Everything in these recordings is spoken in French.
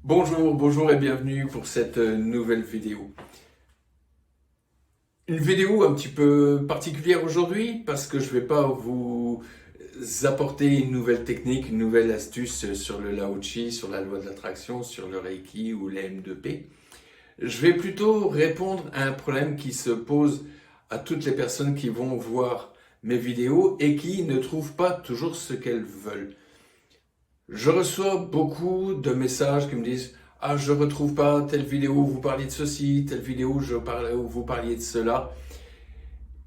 Bonjour et bienvenue pour cette nouvelle vidéo. Une vidéo un petit peu particulière aujourd'hui parce que je ne vais pas vous apporter une nouvelle technique, une nouvelle astuce sur le Lao Chi, sur la loi de l'attraction, sur le Reiki ou les M2P. Je vais plutôt répondre à un problème qui se pose à toutes les personnes qui vont voir mes vidéos et qui ne trouvent pas toujours ce qu'elles veulent. Je reçois beaucoup de messages qui me disent « Ah, je ne retrouve pas telle vidéo où vous parliez de ceci, telle vidéo où vous parliez de cela. »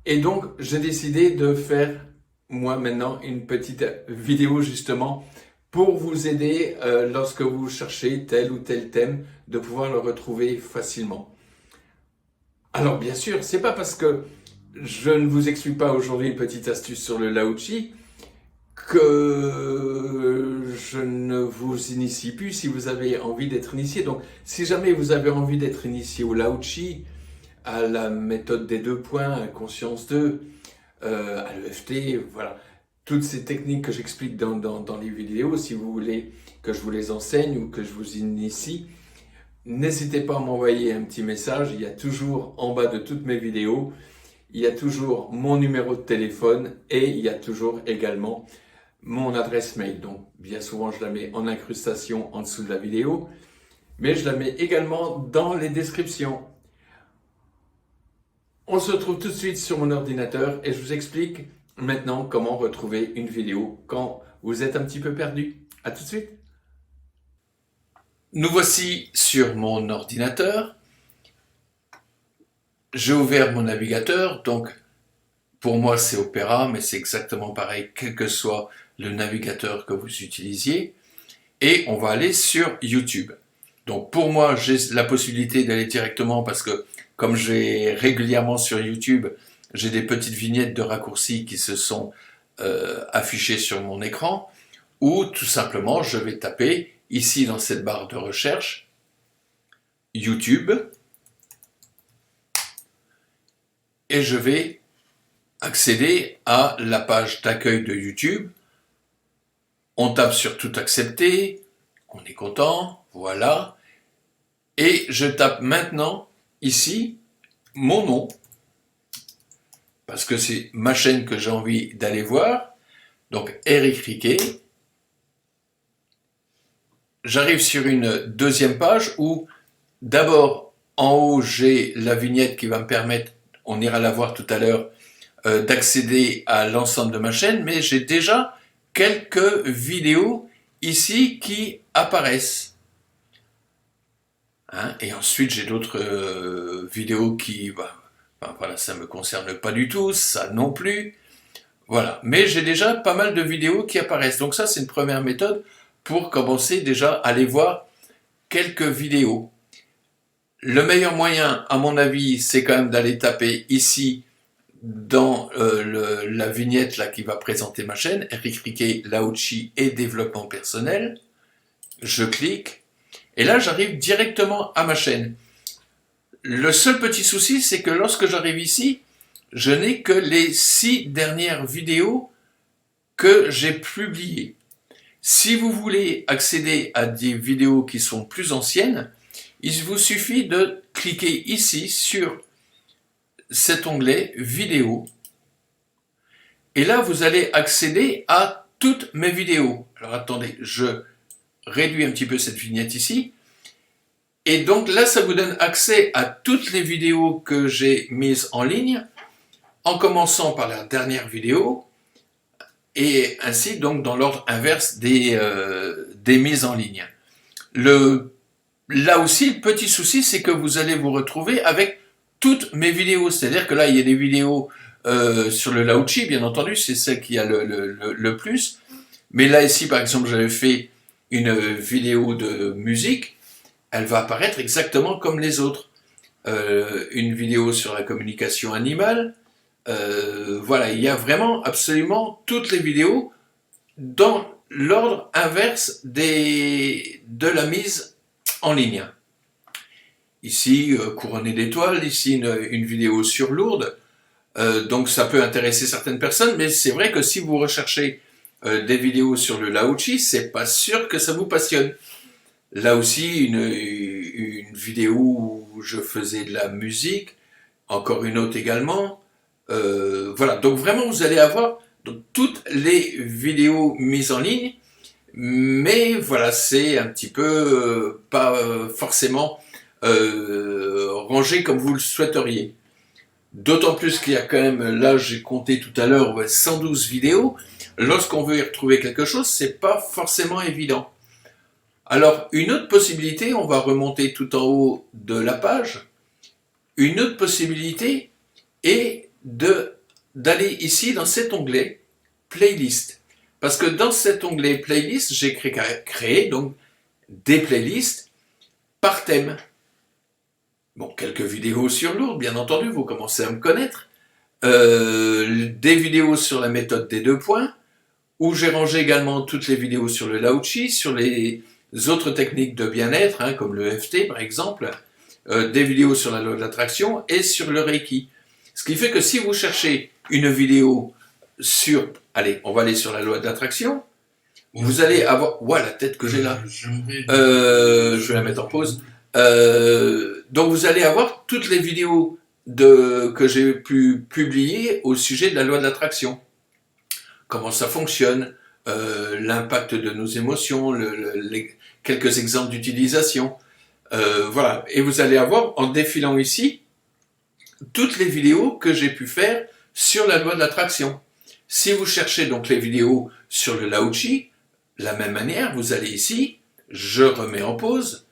Et donc, j'ai décidé de faire, moi maintenant, une petite vidéo justement pour vous aider lorsque vous cherchez tel ou tel thème, de pouvoir le retrouver facilement. Alors bien sûr, c'est pas parce que je ne vous explique pas aujourd'hui une petite astuce sur le Lao Chi que je ne vous initie plus si vous avez envie d'être initié. Donc, si jamais vous avez envie d'être initié au Lao Chi, à la méthode des 2 points, à Conscience 2, à l'EFT, voilà, toutes ces techniques que j'explique dans les vidéos, si vous voulez que je vous les enseigne ou que je vous initie, n'hésitez pas à m'envoyer un petit message. Il y a toujours en bas de toutes mes vidéos, il y a toujours mon numéro de téléphone et il y a toujours également mon adresse mail. Donc, bien souvent, je la mets en incrustation en dessous de la vidéo, mais je la mets également dans les descriptions. On se retrouve tout de suite sur mon ordinateur et je vous explique maintenant comment retrouver une vidéo quand vous êtes un petit peu perdu. À tout de suite. Nous voici sur mon ordinateur. J'ai ouvert mon navigateur, donc pour moi c'est Opera, mais c'est exactement pareil quel que soit le navigateur que vous utilisiez. Et on va aller sur YouTube. Donc pour moi, j'ai la possibilité d'aller directement parce que comme j'ai régulièrement sur YouTube, j'ai des petites vignettes de raccourcis qui se sont affichées sur mon écran, ou tout simplement, je vais taper ici dans cette barre de recherche YouTube et je vais accéder à la page d'accueil de YouTube. On tape sur tout accepter, on est content, voilà. Et je tape maintenant ici mon nom, parce que c'est ma chaîne que j'ai envie d'aller voir. Donc Eric Riquet. J'arrive sur une deuxième page où d'abord en haut j'ai la vignette qui va me permettre, on ira la voir tout à l'heure, d'accéder à l'ensemble de ma chaîne, mais j'ai déjà quelques vidéos ici qui apparaissent. Et ensuite j'ai d'autres vidéos qui, voilà, ça me concerne pas du tout, ça non plus. Voilà, mais j'ai déjà pas mal de vidéos qui apparaissent. Donc ça c'est une première méthode pour commencer déjà à aller voir quelques vidéos. Le meilleur moyen, à mon avis, c'est quand même d'aller taper ici dans la vignette là qui va présenter ma chaîne, Eric Riquet, Lao Chi et développement personnel. Je clique et là j'arrive directement à ma chaîne. Le seul petit souci, c'est que lorsque j'arrive ici, je n'ai que les 6 dernières vidéos que j'ai publiées. Si vous voulez accéder à des vidéos qui sont plus anciennes, il vous suffit de cliquer ici sur cet onglet vidéo et là vous allez accéder à toutes mes vidéos. Alors attendez, je réduis un petit peu cette vignette ici et donc là ça vous donne accès à toutes les vidéos que j'ai mises en ligne en commençant par la dernière vidéo et ainsi donc dans l'ordre inverse des mises en ligne. Là aussi, le petit souci, c'est que vous allez vous retrouver avec toutes mes vidéos. C'est-à-dire que là, il y a des vidéos sur le Lao Chi, bien entendu, c'est celle qui a le plus. Mais là, ici, par exemple, j'avais fait une vidéo de musique. Elle va apparaître exactement comme les autres. Une vidéo sur la communication animale. Voilà, il y a vraiment absolument toutes les vidéos dans l'ordre inverse de la mise en ligne. Ici, couronné d'étoiles, ici une vidéo sur Lourdes. Donc ça peut intéresser certaines personnes, mais c'est vrai que si vous recherchez des vidéos sur le Lao Chi, c'est pas sûr que ça vous passionne. Là aussi, une vidéo où je faisais de la musique, encore une autre également. Voilà, donc vraiment, vous allez avoir donc, toutes les vidéos mises en ligne, mais voilà, c'est un petit peu pas forcément rangé comme vous le souhaiteriez. D'autant plus qu'il y a quand même, là j'ai compté tout à l'heure, ouais, 112 vidéos. Lorsqu'on veut y retrouver quelque chose, c'est pas forcément évident. Alors, une autre possibilité, on va remonter tout en haut de la page. Une autre possibilité est d'aller ici dans cet onglet Playlist. Parce que dans cet onglet Playlist, j'ai créé donc des playlists par thème. Bon, quelques vidéos sur l'autre, bien entendu, vous commencez à me connaître. Des vidéos sur la méthode des 2 points, où j'ai rangé également toutes les vidéos sur le Lao-Chi, sur les autres techniques de bien-être, hein, comme le FT par exemple, des vidéos sur la loi de l'attraction et sur le Reiki. Ce qui fait que si vous cherchez une vidéo sur... Allez, on va aller sur la loi de l'attraction. Vous allez avoir... Ouah, la tête que j'ai là. Je vais la mettre en pause. Donc vous allez avoir toutes les vidéos que j'ai pu publier au sujet de la loi de l'attraction. Comment ça fonctionne, l'impact de nos émotions, quelques exemples d'utilisation. Voilà, et vous allez avoir, en défilant ici, toutes les vidéos que j'ai pu faire sur la loi de l'attraction. Si vous cherchez donc les vidéos sur le Lao-Chi, de la même manière, vous allez ici, je remets en pause,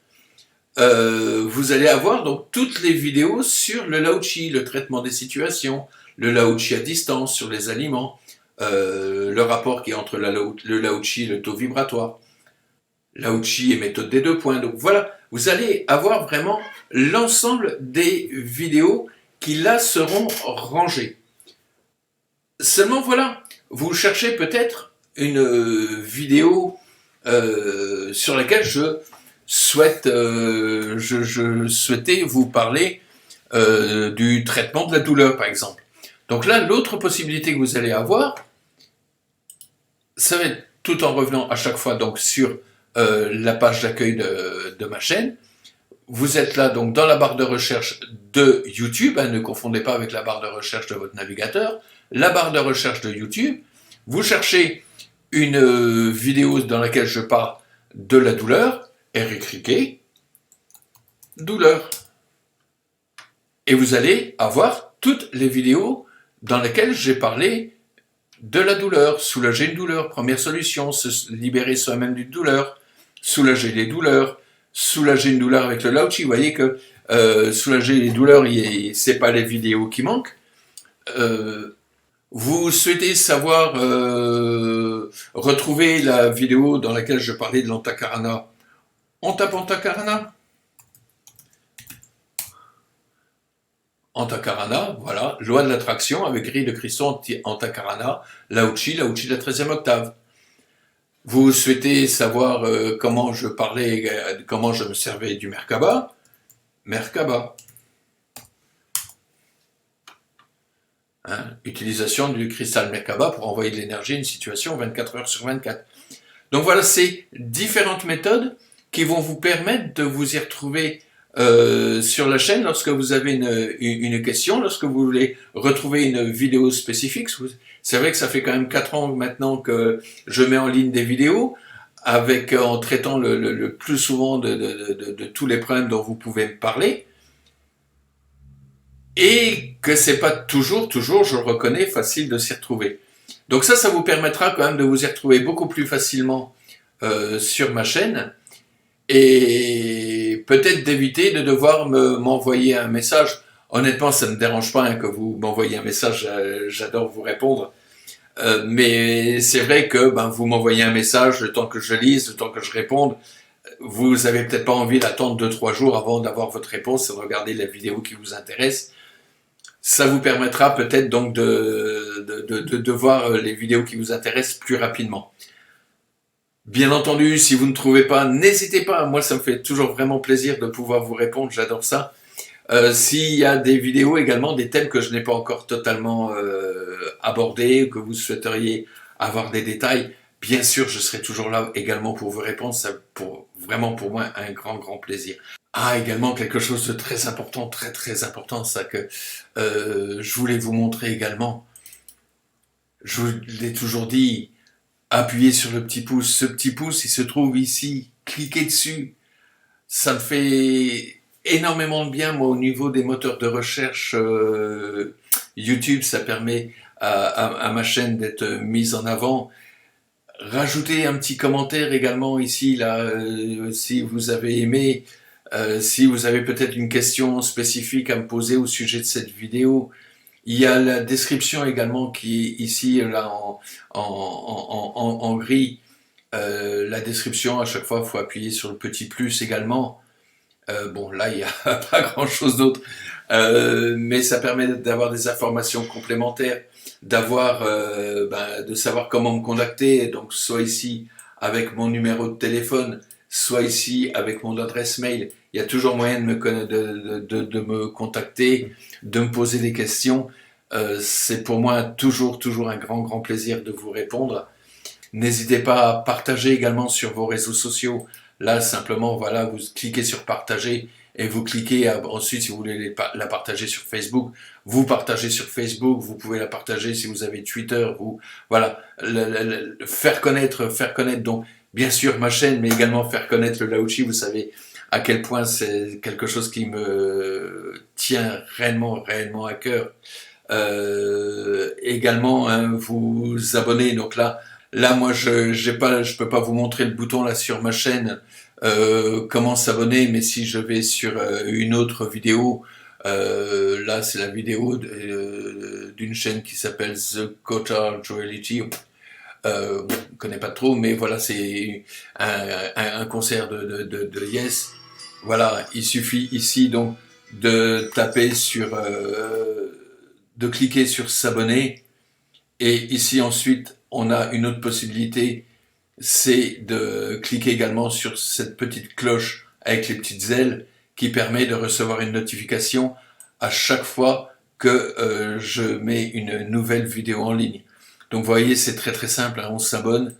vous allez avoir donc toutes les vidéos sur le Lao-Chi, le traitement des situations, le Lao-Chi à distance, sur les aliments, le rapport qui est entre le Lao-Chi et le taux vibratoire. Lao-Chi et méthode des 2 points. Donc voilà, vous allez avoir vraiment l'ensemble des vidéos qui là seront rangées. Seulement voilà, vous cherchez peut-être une vidéo sur laquelle je souhaitais vous parler du traitement de la douleur par exemple. Donc là, l'autre possibilité que vous allez avoir, ça va être tout en revenant à chaque fois donc sur la page d'accueil de ma chaîne. Vous êtes là donc dans la barre de recherche de YouTube, hein, ne confondez pas avec la barre de recherche de votre navigateur, la barre de recherche de YouTube, vous cherchez une vidéo dans laquelle je parle de la douleur, Eric Riquet, douleur. Et vous allez avoir toutes les vidéos dans lesquelles j'ai parlé de la douleur, soulager une douleur, première solution, se libérer soi-même d'une douleur, soulager les douleurs, soulager une douleur avec le Lao-Chi. Vous voyez que soulager les douleurs, c'est pas les vidéos qui manquent. Vous souhaitez savoir retrouver la vidéo dans laquelle je parlais de l'Antakarana. On tape Antakarana. Antakarana, voilà, loi de l'attraction avec grille de cristaux Antakarana, Lao-Chi de la 13e octave. Vous souhaitez savoir comment je parlais, comment je me servais du Merkaba? Merkaba. Hein, utilisation du cristal Merkaba pour envoyer de l'énergie à une situation 24 heures sur 24. Donc voilà, c'est différentes méthodes qui vont vous permettre de vous y retrouver sur la chaîne lorsque vous avez une question, lorsque vous voulez retrouver une vidéo spécifique. C'est vrai que ça fait quand même 4 ans maintenant que je mets en ligne des vidéos en traitant le plus souvent de tous les problèmes dont vous pouvez me parler. Et que c'est pas toujours, je le reconnais, facile de s'y retrouver. Donc ça vous permettra quand même de vous y retrouver beaucoup plus facilement sur ma chaîne. Et peut-être d'éviter de devoir m'envoyer un message. Honnêtement, ça ne me dérange pas hein, que vous m'envoyiez un message, j'adore vous répondre. Mais c'est vrai que vous m'envoyez un message, le temps que je lise, le temps que je réponde, vous avez peut-être pas envie d'attendre 2-3 jours avant d'avoir votre réponse et de regarder la vidéo qui vous intéresse. Ça vous permettra peut-être donc de voir les vidéos qui vous intéressent plus rapidement. Bien entendu, si vous ne trouvez pas, n'hésitez pas. Moi, ça me fait toujours vraiment plaisir de pouvoir vous répondre. J'adore ça. S'il y a des vidéos également, des thèmes que je n'ai pas encore totalement abordés, que vous souhaiteriez avoir des détails, Bien sûr, je serai toujours là également pour vos réponses, ça vraiment pour moi un grand plaisir. Ah, également quelque chose de très important, très important, ça que je voulais vous montrer également. Je vous l'ai toujours dit, appuyez sur le petit pouce. Ce petit pouce, il se trouve ici. Cliquez dessus. Ça me fait énormément de bien, moi, au niveau des moteurs de recherche YouTube. Ça permet à ma chaîne d'être mise en avant. Rajoutez un petit commentaire également ici, là, si vous avez aimé, si vous avez peut-être une question spécifique à me poser au sujet de cette vidéo. Il y a la description également qui est ici, là, en gris. La description, à chaque fois, il faut appuyer sur le petit plus également. Bon, là, il n'y a pas grand-chose d'autre. Mais ça permet d'avoir des informations complémentaires, de savoir comment me contacter. Donc, soit ici avec mon numéro de téléphone, soit ici avec mon adresse mail. Il y a toujours moyen de me contacter, de me poser des questions. C'est pour moi toujours un grand plaisir de vous répondre. N'hésitez pas à partager également sur vos réseaux sociaux. Là, simplement, voilà, vous cliquez sur partager et vous cliquez ensuite, si vous voulez la partager sur Facebook, vous partagez sur Facebook, vous pouvez la partager si vous avez Twitter, voilà, faire connaître donc, bien sûr, ma chaîne, mais également faire connaître le Lao Chi. Vous savez à quel point c'est quelque chose qui me tient réellement à cœur. Également, hein, vous abonner, donc là, moi, je peux pas vous montrer le bouton là sur ma chaîne, comment s'abonner, mais si je vais sur une autre vidéo, là, c'est la vidéo d'une chaîne qui s'appelle The Kota Joelity. Je connais pas trop, mais voilà, c'est un concert de Yes. Voilà, il suffit ici donc de taper de cliquer sur s'abonner, et ici ensuite on a une autre possibilité, c'est de cliquer également sur cette petite cloche avec les petites ailes qui permet de recevoir une notification à chaque fois que je mets une nouvelle vidéo en ligne. Donc vous voyez, c'est très simple, hein, on s'abonne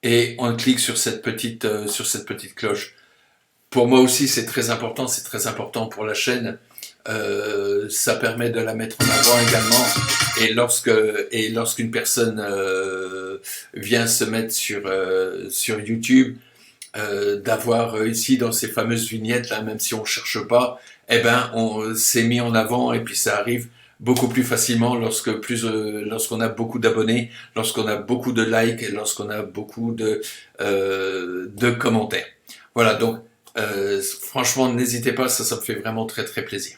et on clique sur cette petite cloche. Pour moi aussi, c'est très important pour la chaîne. Ça permet de la mettre en avant également, et lorsqu'une personne vient se mettre sur YouTube, d'avoir ici dans ces fameuses vignettes là, même si on cherche pas, eh ben on s'est mis en avant, et puis ça arrive beaucoup plus facilement lorsqu'on a beaucoup d'abonnés, lorsqu'on a beaucoup de likes, et lorsqu'on a beaucoup de commentaires. Voilà, donc franchement, n'hésitez pas, ça me fait vraiment très plaisir.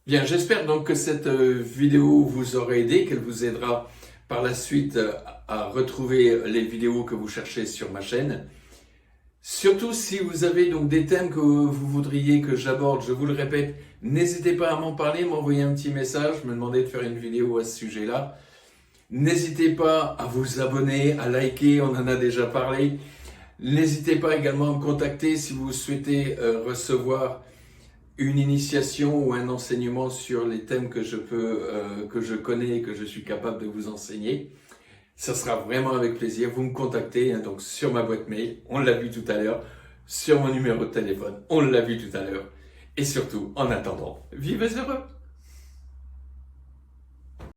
Bien, j'espère donc que cette vidéo vous aura aidé, qu'elle vous aidera par la suite à retrouver les vidéos que vous cherchez sur ma chaîne. Surtout si vous avez donc des thèmes que vous voudriez que j'aborde, je vous le répète, n'hésitez pas à m'en parler, m'envoyer un petit message, me demander de faire une vidéo à ce sujet-là. N'hésitez pas à vous abonner, à liker, on en a déjà parlé. N'hésitez pas également à me contacter si vous souhaitez recevoir une initiation ou un enseignement sur les thèmes que je connais et que je suis capable de vous enseigner. Ça sera vraiment avec plaisir. Vous me contactez, hein, donc sur ma boîte mail, on l'a vu tout à l'heure, sur mon numéro de téléphone, on l'a vu tout à l'heure. Et surtout, en attendant, vivez heureux!